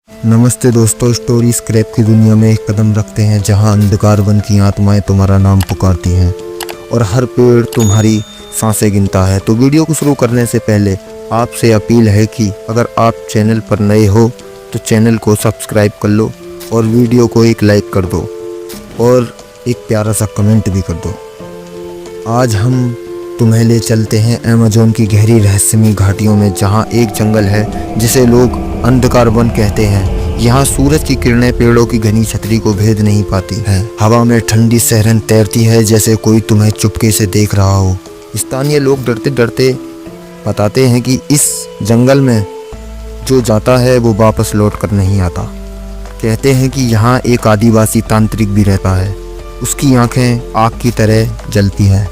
नमस्ते दोस्तों, story scrap की दुनिया में एक कदम रखते हैं जहां अंधकार वन की आत्माएं तुम्हारा नाम पुकारती हैं और हर पेड़ तुम्हारी सांसें गिनता है। तो वीडियो को शुरू करने से पहले आपसे अपील है कि अगर आप चैनल पर नए हो तो चैनल को सब्सक्राइब कर लो और वीडियो को एक लाइक कर दो और एक प्यारा सा कमेंट भी कर दो। आज हम तुम्हें ले चलते हैं अमेज़न की गहरी रहस्यमयी घाटियों में, जहां एक जंगल है जिसे लोग अंधकार वन कहते हैं। यहाँ सूरज की किरणें पेड़ों की घनी छतरी को भेद नहीं पाती है। हवा में ठंडी सहरन तैरती है जैसे कोई तुम्हें चुपके से देख रहा हो। स्थानीय लोग डरते डरते बताते हैं कि इस जंगल में जो जाता है वो वापस लौट कर नहीं आता। कहते हैं कि यहाँ एक आदिवासी तांत्रिक भी रहता है। उसकी आंखें आग की तरह जलती हैं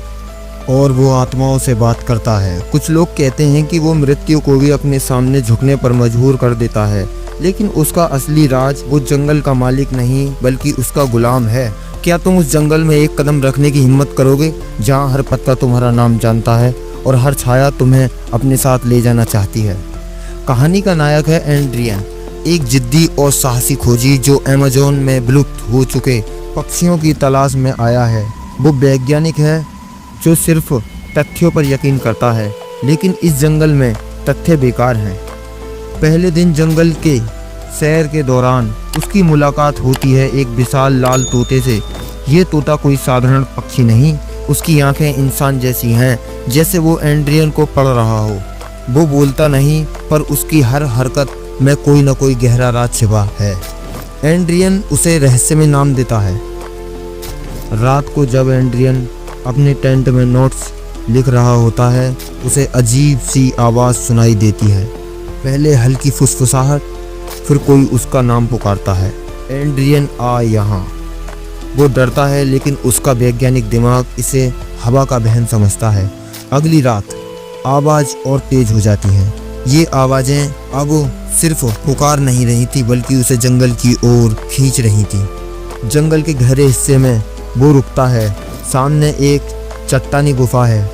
और वो आत्माओं से बात करता है। कुछ लोग कहते हैं कि वो मृत्यु को भी अपने सामने झुकने पर मजबूर कर देता है, लेकिन उसका असली राज वो जंगल का मालिक नहीं बल्कि उसका गुलाम है। क्या तुम उस जंगल में एक कदम रखने की हिम्मत करोगे जहाँ हर पत्ता तुम्हारा नाम जानता है और हर छाया तुम्हें अपने साथ ले जाना चाहती है? कहानी का नायक है एड्रियन, एक जिद्दी और साहसी खोजी जो अमेज़न में विलुप्त हो चुके पक्षियों की तलाश में आया है। वो वैज्ञानिक है जो सिर्फ तथ्यों पर यकीन करता है, लेकिन इस जंगल में तथ्य बेकार हैं। पहले दिन जंगल के सैर के दौरान उसकी मुलाकात होती है एक विशाल लाल तोते से। ये तोता कोई साधारण पक्षी नहीं, उसकी आंखें इंसान जैसी हैं, जैसे वो एड्रियन को पढ़ रहा हो। वो बोलता नहीं, पर उसकी हर हरकत में कोई न कोई गहरा राज छिपा है। एड्रियन उसे रहस्य में नाम देता है। रात को जब एड्रियन अपने टेंट में नोट्स लिख रहा होता है, उसे अजीब सी आवाज़ सुनाई देती है। पहले हल्की फुसफुसाहट, फिर कोई उसका नाम पुकारता है, एड्रियन आ यहाँ। वो डरता है, लेकिन उसका वैज्ञानिक दिमाग इसे हवा का बहन समझता है। अगली रात आवाज़ और तेज हो जाती है। ये आवाज़ें अब सिर्फ पुकार नहीं रही थी, बल्कि उसे जंगल की ओर खींच रही थी। जंगल के गहरे हिस्से में वो रुकता है। सामने एक चट्टानी गुफा है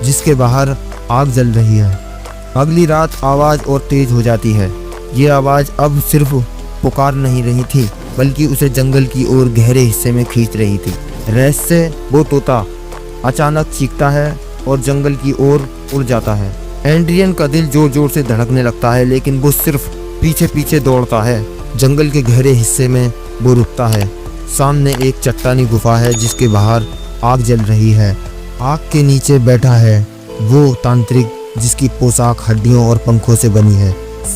जिसके बाहर आग जल रही है। अगली रात आवाज़ और तेज हो जाती है। ये आवाज़ अब सिर्फ पुकार नहीं रही थी, बल्कि उसे जंगल की ओर गहरे हिस्से में खींच रही थी। रहस्य वो तोता अचानक चीखता है और जंगल की ओर उड़ जाता है। एड्रियन का दिल जोर जोर से धड़कने लगता है, लेकिन वो सिर्फ पीछे पीछे दौड़ता है। जंगल के गहरे हिस्से में वो रुकता है। सामने एक चट्टानी गुफा है जिसके बाहर आग जल रही है। आग के नीचे बैठा है वो तांत्रिक जिसकी पोशाक हड्डियों और पंखों से बनी है।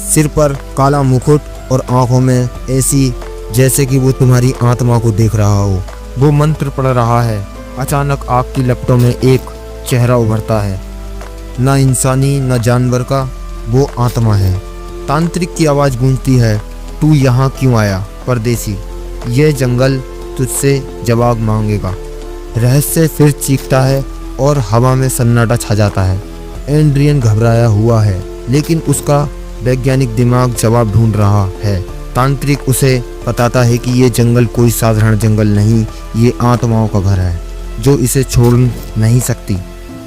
सिर पर काला मुकुट और आंखों में ऐसी जैसे कि वो तुम्हारी आत्मा को देख रहा हो। वो मंत्र पढ़ रहा है। अचानक आग की लपटों में एक चेहरा उभरता है, ना इंसानी ना जानवर का, वो आत्मा है। तांत्रिक की आवाज़ गूंजती है, तू यहाँ क्यों आया परदेसी? यह जंगल तुझसे जवाब मांगेगा। रहस्य फिर चीखता है और हवा में सन्नाटा छा जाता है। एड्रियन घबराया हुआ है, लेकिन उसका वैज्ञानिक दिमाग जवाब ढूंढ रहा है। तांत्रिक उसे बताता है कि ये जंगल कोई साधारण जंगल नहीं, ये आत्माओं का घर है जो इसे छोड़ नहीं सकती।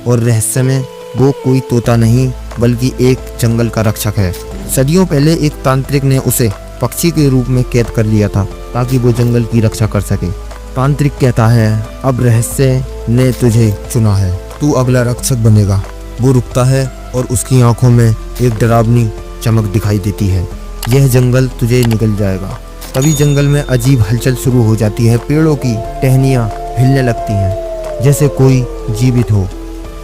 और रहस्य में वो कोई तोता नहीं बल्कि एक जंगल का रक्षक है। सदियों पहले एक तांत्रिक ने उसे पक्षी के रूप में कैद कर लिया था ताकि वो जंगल की रक्षा कर सके। तांत्रिक कहता है, अब रहस्य ने तुझे चुना है, तू अगला रक्षक बनेगा। वो रुकता है और उसकी आंखों में एक डरावनी चमक दिखाई देती है, यह जंगल तुझे निगल जाएगा। तभी जंगल में अजीब हलचल शुरू हो जाती है। पेड़ों की टहनियाँ हिलने लगती हैं जैसे कोई जीवित हो।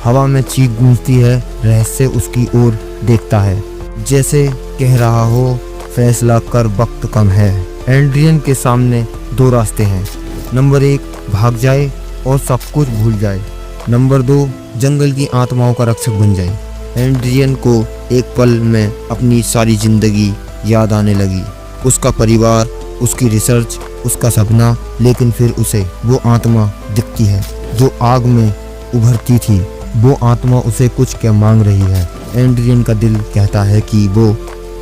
हवा में चीख गूंजती है। रहस्य उसकी ओर देखता है, जैसे कह रहा हो, फैसला कर, वक्त कम है। एड्रियन के सामने दो रास्ते हैं। नंबर 1, भाग जाए और सब कुछ भूल जाए। नंबर 2, जंगल की आत्माओं का रक्षक बन जाए। एड्रियन को एक पल में अपनी सारी जिंदगी याद आने लगी, उसका परिवार, उसकी रिसर्च, उसका सपना। लेकिन फिर उसे वो आत्मा दिखती है जो आग में उभरती थी। वो आत्मा उसे कुछ क्या मांग रही है। एड्रियन का दिल कहता है कि वो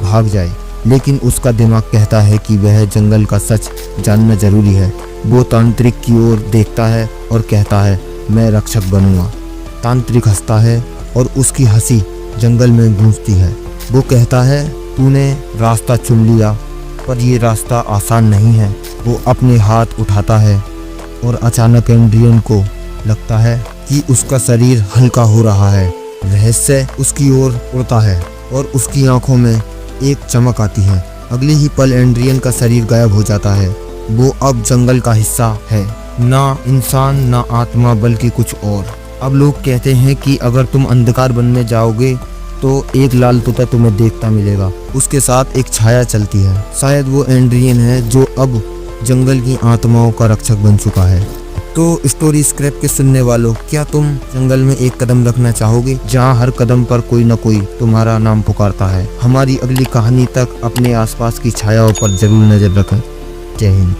भाग जाए, लेकिन उसका दिमाग कहता है कि वह जंगल का सच जानना जरूरी है। वो तांत्रिक की ओर देखता है और कहता है, मैं रक्षक बनूंगा। तांत्रिक हंसता है और उसकी हंसी जंगल में गूंजती है। वो कहता है, तूने रास्ता चुन लिया, पर ये रास्ता आसान नहीं है। वो अपने हाथ उठाता है और अचानक एड्रियन को लगता है कि उसका शरीर हल्का हो रहा है। रहस्य उसकी ओर उड़ता है और उसकी आंखों में एक चमक आती है। अगले ही पल एड्रियन का शरीर गायब हो जाता है। वो अब जंगल का हिस्सा है, ना इंसान ना आत्मा बल्कि कुछ और। अब लोग कहते हैं कि अगर तुम अंधकार वन में जाओगे तो एक लाल तोता तुम्हें देखता मिलेगा। उसके साथ एक छाया चलती है। शायद वो एड्रियन है जो अब जंगल की आत्माओं का रक्षक बन चुका है। तो स्टोरी स्क्रैप के सुनने वालों, क्या तुम जंगल में एक कदम रखना चाहोगे जहां हर कदम पर कोई न कोई तुम्हारा नाम पुकारता है? हमारी अगली कहानी तक अपने आसपास की छायाओं पर जरूर नजर रखें। जय हिंद।